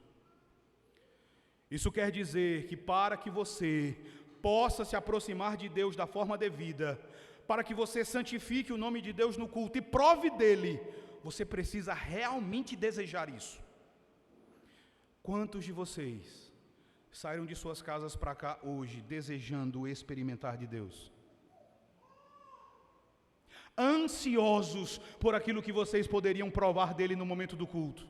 Isso quer dizer que para que você possa se aproximar de Deus da forma devida, para que você santifique o nome de Deus no culto e prove dele, você precisa realmente desejar isso. Quantos de vocês saíram de suas casas para cá hoje desejando experimentar de Deus? Ansiosos por aquilo que vocês poderiam provar dele no momento do culto?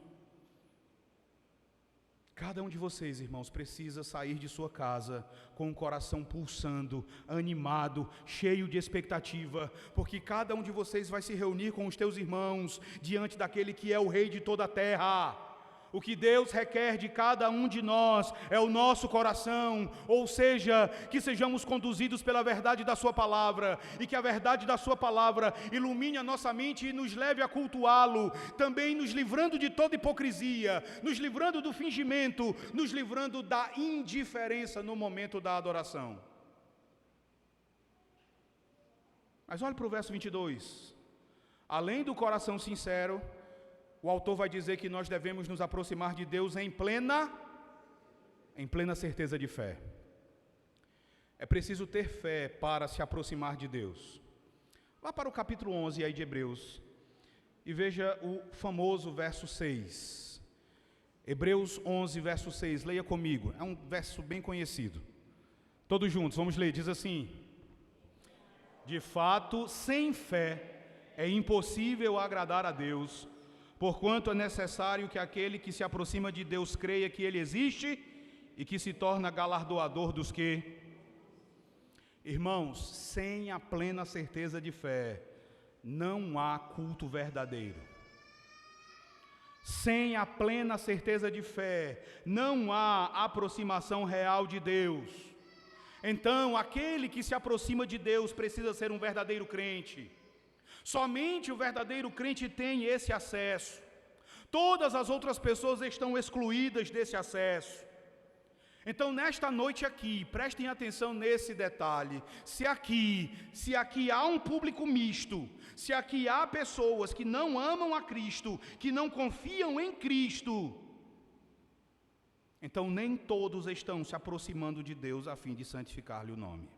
Cada um de vocês, irmãos, precisa sair de sua casa com o coração pulsando, animado, cheio de expectativa, porque cada um de vocês vai se reunir com os teus irmãos diante daquele que é o Rei de toda a terra. O que Deus requer de cada um de nós é o nosso coração, ou seja, que sejamos conduzidos pela verdade da sua palavra, e que a verdade da sua palavra ilumine a nossa mente e nos leve a cultuá-lo, também nos livrando de toda hipocrisia, nos livrando do fingimento, nos livrando da indiferença no momento da adoração. Mas olhe para o verso 22, além do coração sincero, o autor vai dizer que nós devemos nos aproximar de Deus em plena certeza de fé. É preciso ter fé para se aproximar de Deus. Vá para o capítulo 11 aí de Hebreus e veja o famoso verso 6. Hebreus 11, verso 6, leia comigo, é um verso bem conhecido. Todos juntos, vamos ler, diz assim: de fato, sem fé é impossível agradar a Deus, porquanto é necessário que aquele que se aproxima de Deus creia que Ele existe e que se torna galardoador dos que... Irmãos, sem a plena certeza de fé, não há culto verdadeiro. Sem a plena certeza de fé, não há aproximação real de Deus. Então, aquele que se aproxima de Deus precisa ser um verdadeiro crente. Somente o verdadeiro crente tem esse acesso. Todas as outras pessoas estão excluídas desse acesso. Então, nesta noite aqui, prestem atenção nesse detalhe. Se aqui há um público misto, se aqui há pessoas que não amam a Cristo, que não confiam em Cristo, então nem todos estão se aproximando de Deus a fim de santificar-lhe o nome.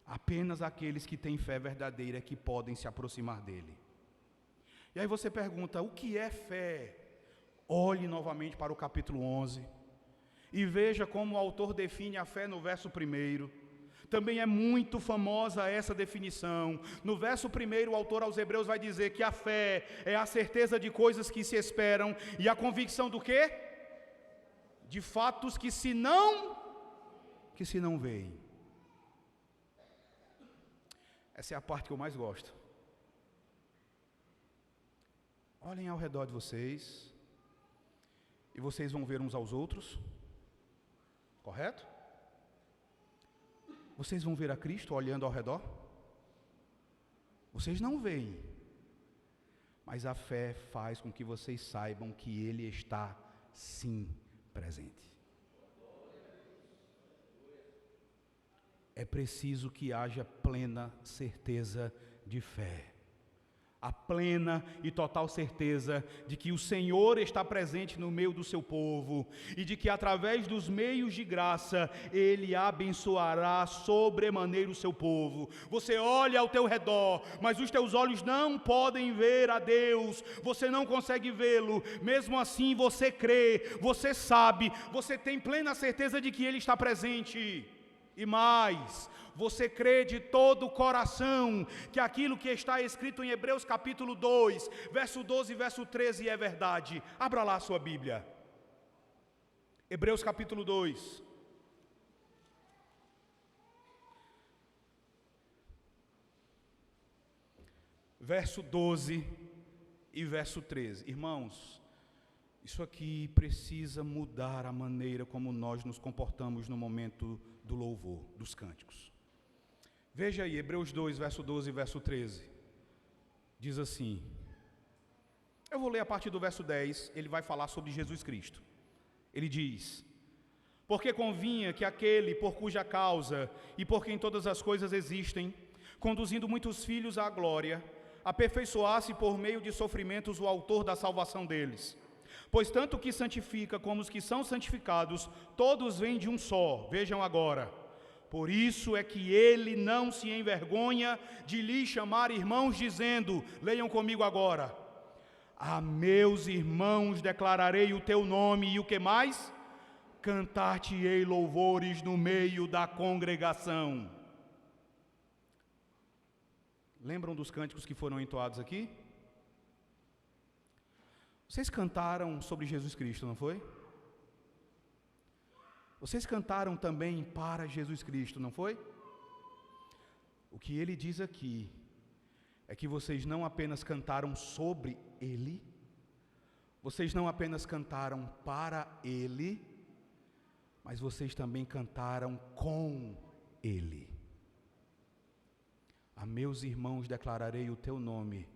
Apenas aqueles que têm fé verdadeira que podem se aproximar dele. E aí você pergunta, o que é fé? Olhe novamente para o capítulo 11 e veja como o autor define a fé no verso 1. Também é muito famosa essa definição. No verso 1, o autor aos Hebreus vai dizer que a fé é a certeza de coisas que se esperam e a convicção do quê? De fatos que se não veem. Essa é a parte que eu mais gosto. Olhem ao redor de vocês e vocês vão ver uns aos outros. Correto? Vocês vão ver a Cristo olhando ao redor? Vocês não veem, mas a fé faz com que vocês saibam que Ele está sim presente. É preciso que haja plena certeza de fé. A plena e total certeza de que o Senhor está presente no meio do seu povo e de que através dos meios de graça Ele abençoará sobremaneira o seu povo. Você olha ao teu redor, mas os teus olhos não podem ver a Deus, você não consegue vê-lo, mesmo assim você crê, você sabe, você tem plena certeza de que Ele está presente. E mais, você crê de todo o coração que aquilo que está escrito em Hebreus capítulo 2, verso 12 e verso 13 é verdade. Abra lá a sua Bíblia. Hebreus capítulo 2. Verso 12 e verso 13. Irmãos, isso aqui precisa mudar a maneira como nós nos comportamos no momento do louvor, dos cânticos. Veja aí, Hebreus 2, verso 12 e verso 13. Diz assim, eu vou ler a partir do verso 10, ele vai falar sobre Jesus Cristo. Ele diz, porque convinha que aquele por cuja causa e por quem todas as coisas existem, conduzindo muitos filhos à glória, aperfeiçoasse por meio de sofrimentos o autor da salvação deles. Pois tanto o que santifica como os que são santificados, todos vêm de um só. Vejam agora. Por isso é que ele não se envergonha de lhes chamar irmãos, dizendo, leiam comigo agora, a meus irmãos declararei o teu nome, e o que mais? Cantar-te-ei louvores no meio da congregação. Lembram dos cânticos que foram entoados aqui? Vocês cantaram sobre Jesus Cristo, não foi? Vocês cantaram também para Jesus Cristo, não foi? O que ele diz aqui é que vocês não apenas cantaram sobre Ele, vocês não apenas cantaram para Ele, mas vocês também cantaram com Ele. A meus irmãos declararei o teu nome,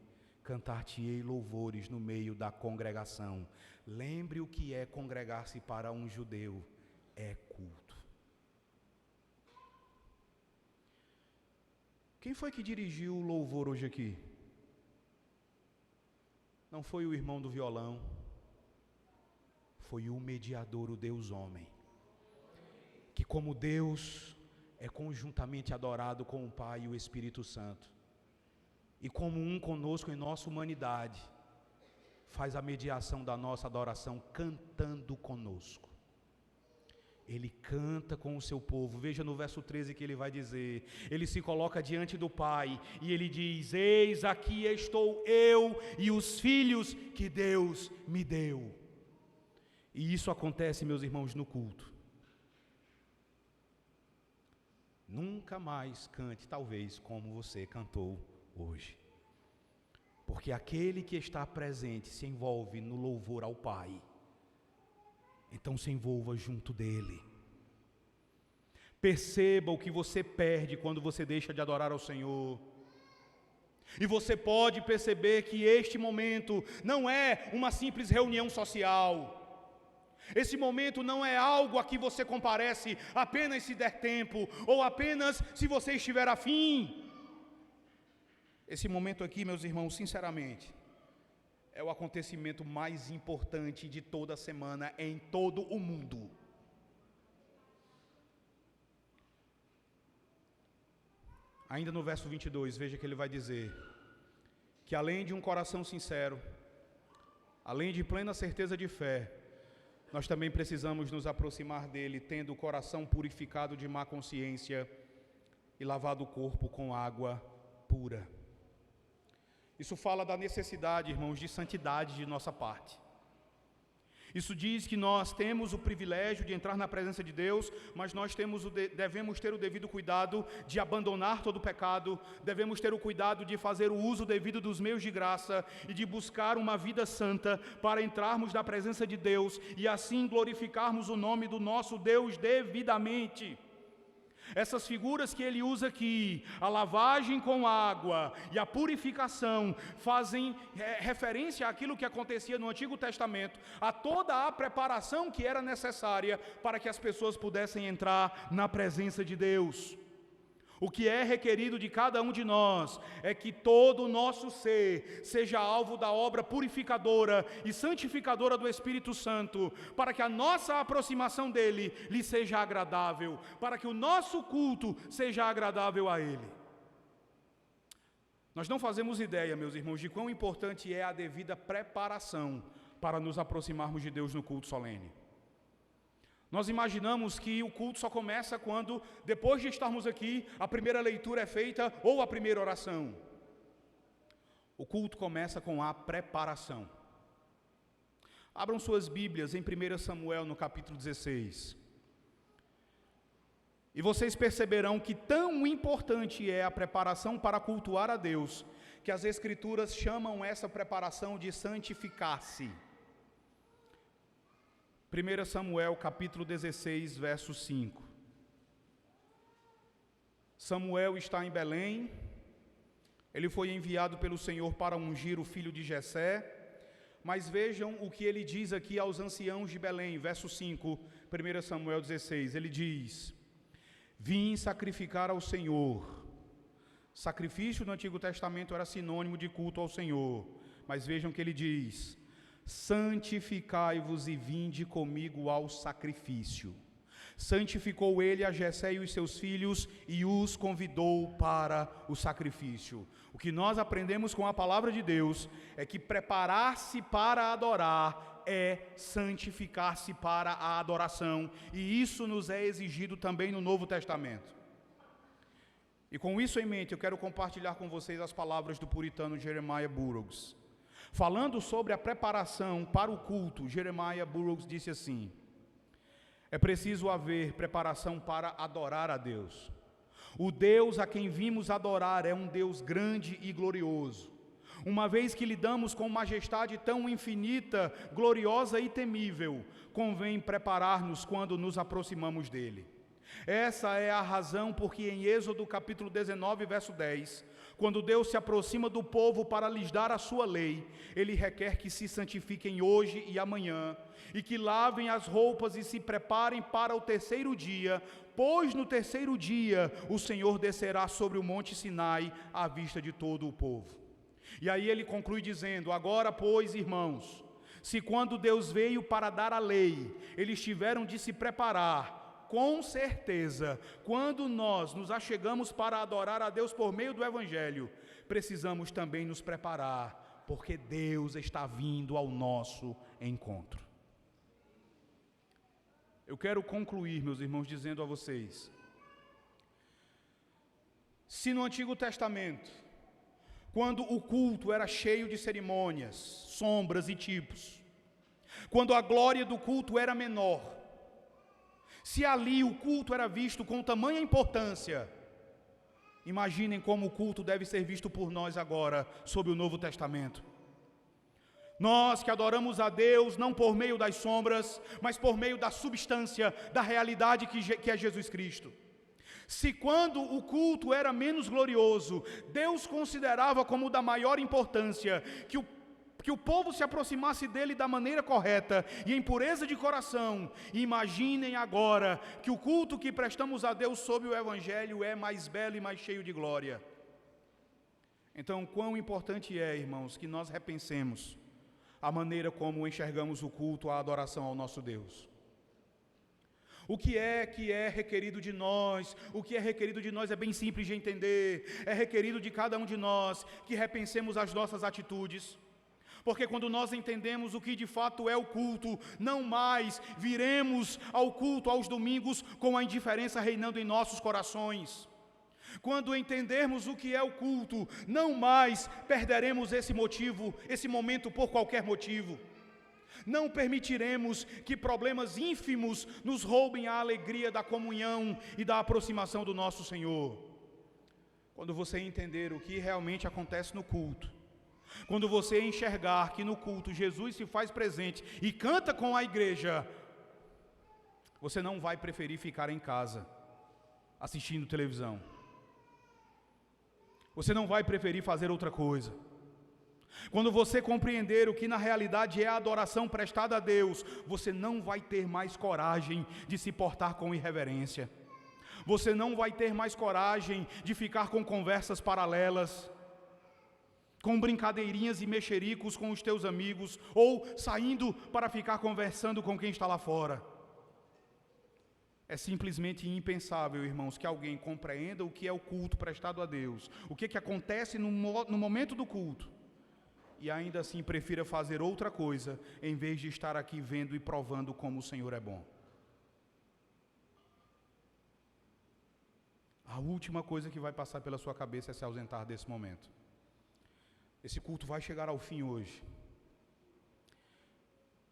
cantar-te-ei louvores no meio da congregação. Lembre o que é congregar-se para um judeu. É culto. Quem foi que dirigiu o louvor hoje aqui? Não foi o irmão do violão, foi o mediador, o Deus homem, que como Deus é conjuntamente adorado com o Pai e o Espírito Santo, e como um conosco em nossa humanidade, faz a mediação da nossa adoração cantando conosco. Ele canta com o seu povo. Veja no verso 13 que ele vai dizer, ele se coloca diante do Pai e ele diz: eis aqui estou eu e os filhos que Deus me deu. E isso acontece, meus irmãos, no culto. Nunca mais cante, talvez, como você cantou hoje. Porque aquele que está presente se envolve no louvor ao Pai. Então se envolva junto dele. Perceba o que você perde quando você deixa de adorar ao Senhor. E você pode perceber que este momento não é uma simples reunião social. Esse momento não é algo a que você comparece apenas se der tempo, ou apenas se você estiver afim. Esse momento aqui, meus irmãos, sinceramente, é o acontecimento mais importante de toda a semana em todo o mundo. Ainda no verso 22, veja que ele vai dizer que além de um coração sincero, além de plena certeza de fé, nós também precisamos nos aproximar dele, tendo o coração purificado de má consciência e lavado o corpo com água pura. Isso fala da necessidade, irmãos, de santidade de nossa parte. Isso diz que nós temos o privilégio de entrar na presença de Deus, mas nós devemos ter o devido cuidado de abandonar todo o pecado, devemos ter o cuidado de fazer o uso devido dos meios de graça e de buscar uma vida santa para entrarmos na presença de Deus e assim glorificarmos o nome do nosso Deus devidamente. Essas figuras que ele usa aqui, a lavagem com água e a purificação, fazem referência àquilo que acontecia no Antigo Testamento, a toda a preparação que era necessária para que as pessoas pudessem entrar na presença de Deus. O que é requerido de cada um de nós é que todo o nosso ser seja alvo da obra purificadora e santificadora do Espírito Santo, para que a nossa aproximação dele lhe seja agradável, para que o nosso culto seja agradável a ele. Nós não fazemos ideia, meus irmãos, de quão importante é a devida preparação para nos aproximarmos de Deus no culto solene. Nós imaginamos que o culto só começa quando, depois de estarmos aqui, a primeira leitura é feita ou a primeira oração. O culto começa com a preparação. Abram suas Bíblias em 1 Samuel, no capítulo 16. E vocês perceberão que tão importante é a preparação para cultuar a Deus, que as Escrituras chamam essa preparação de santificar-se. 1 Samuel, capítulo 16, verso 5. Samuel está em Belém, ele foi enviado pelo Senhor para ungir o filho de Jessé, mas vejam o que ele diz aqui aos anciãos de Belém, verso 5, 1 Samuel 16, ele diz: vim sacrificar ao Senhor. Sacrifício no Antigo Testamento era sinônimo de culto ao Senhor, mas vejam que ele diz: santificai-vos e vinde comigo ao sacrifício. Santificou ele a Jessé e os seus filhos e os convidou para o sacrifício. O que nós aprendemos com a palavra de Deus é que preparar-se para adorar é santificar-se para a adoração, e isso nos é exigido também no Novo Testamento. E com isso em mente, eu quero compartilhar com vocês as palavras do puritano Jeremiah Burroughs. Falando sobre a preparação para o culto, Jeremiah Burroughs disse assim: é preciso haver preparação para adorar a Deus. O Deus a quem vimos adorar é um Deus grande e glorioso. Uma vez que lidamos com majestade tão infinita, gloriosa e temível, convém preparar-nos quando nos aproximamos dele. Essa é a razão porque em Êxodo capítulo 19, verso 10, quando Deus se aproxima do povo para lhes dar a sua lei, ele requer que se santifiquem hoje e amanhã, e que lavem as roupas e se preparem para o terceiro dia, pois no terceiro dia o Senhor descerá sobre o monte Sinai à vista de todo o povo. E aí ele conclui dizendo: agora, pois, irmãos, se quando Deus veio para dar a lei, eles tiveram de se preparar, com certeza, quando nós nos achegamos para adorar a Deus por meio do Evangelho, precisamos também nos preparar porque Deus está vindo ao nosso encontro. Eu quero concluir, meus irmãos, dizendo a vocês: se no Antigo Testamento, quando o culto era cheio de cerimônias, sombras e tipos, quando a glória do culto era menor, se ali o culto era visto com tamanha importância, imaginem como o culto deve ser visto por nós agora, sob o Novo Testamento. Nós que adoramos a Deus não por meio das sombras, mas por meio da substância, da realidade que é Jesus Cristo. Se quando o culto era menos glorioso, Deus considerava como da maior importância que o povo se aproximasse dele da maneira correta e em pureza de coração, imaginem agora que o culto que prestamos a Deus sob o Evangelho é mais belo e mais cheio de glória. Então, quão importante é, irmãos, que nós repensemos a maneira como enxergamos o culto, a adoração ao nosso Deus. O que é requerido de nós? O que é requerido de nós é bem simples de entender. É requerido de cada um de nós que repensemos as nossas atitudes. Porque quando nós entendemos o que de fato é o culto, não mais viremos ao culto aos domingos com a indiferença reinando em nossos corações. Quando entendermos o que é o culto, não mais perderemos esse momento por qualquer motivo. Não permitiremos que problemas ínfimos nos roubem a alegria da comunhão e da aproximação do nosso Senhor. Quando você entender o que realmente acontece no culto, quando você enxergar que no culto Jesus se faz presente e canta com a igreja, você não vai preferir ficar em casa assistindo televisão. Você não vai preferir fazer outra coisa. Quando você compreender o que na realidade é a adoração prestada a Deus, você não vai ter mais coragem de se portar com irreverência. Você não vai ter mais coragem de ficar com conversas paralelas, com brincadeirinhas e mexericos com os teus amigos, ou saindo para ficar conversando com quem está lá fora. É simplesmente impensável, irmãos, que alguém compreenda o que é o culto prestado a Deus, o que acontece no momento do culto, e ainda assim prefira fazer outra coisa, em vez de estar aqui vendo e provando como o Senhor é bom. A última coisa que vai passar pela sua cabeça é se ausentar desse momento. Esse culto vai chegar ao fim hoje.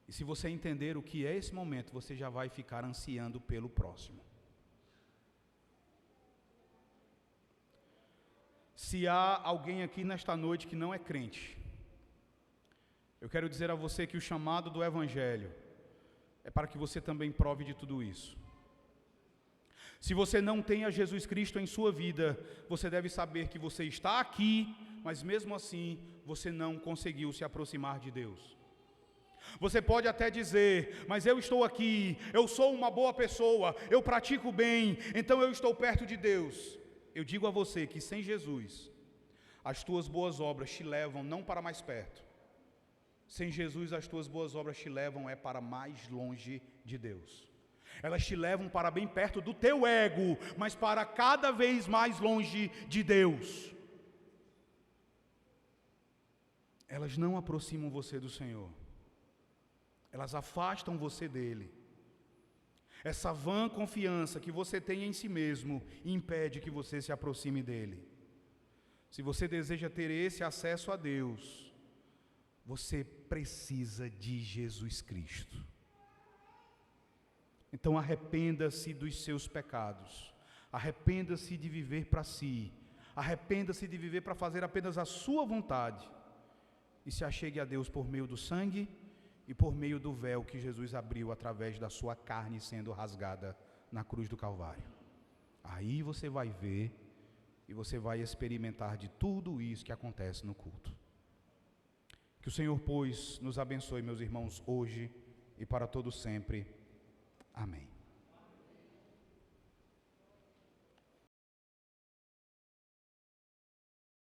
E se você entender o que é esse momento, você já vai ficar ansiando pelo próximo. Se há alguém aqui nesta noite que não é crente, eu quero dizer a você que o chamado do Evangelho é para que você também prove de tudo isso. Se você não tem a Jesus Cristo em sua vida, você deve saber que você está aqui, mas mesmo assim, você não conseguiu se aproximar de Deus. Você pode até dizer, mas eu estou aqui, eu sou uma boa pessoa, eu pratico bem, então eu estou perto de Deus. Eu digo a você que sem Jesus, as tuas boas obras te levam não para mais perto. Sem Jesus, as tuas boas obras te levam para mais longe de Deus. Elas te levam para bem perto do teu ego, mas para cada vez mais longe de Deus. Elas não aproximam você do Senhor. Elas afastam você dele. Essa vã confiança que você tem em si mesmo impede que você se aproxime dele. Se você deseja ter esse acesso a Deus, você precisa de Jesus Cristo. Então arrependa-se dos seus pecados. Arrependa-se de viver para si. Arrependa-se de viver para fazer apenas a sua vontade. E se achegue a Deus por meio do sangue e por meio do véu que Jesus abriu através da sua carne sendo rasgada na cruz do Calvário. Aí você vai ver e você vai experimentar de tudo isso que acontece no culto. Que o Senhor, pois, nos abençoe, meus irmãos, hoje e para todo sempre. Amém.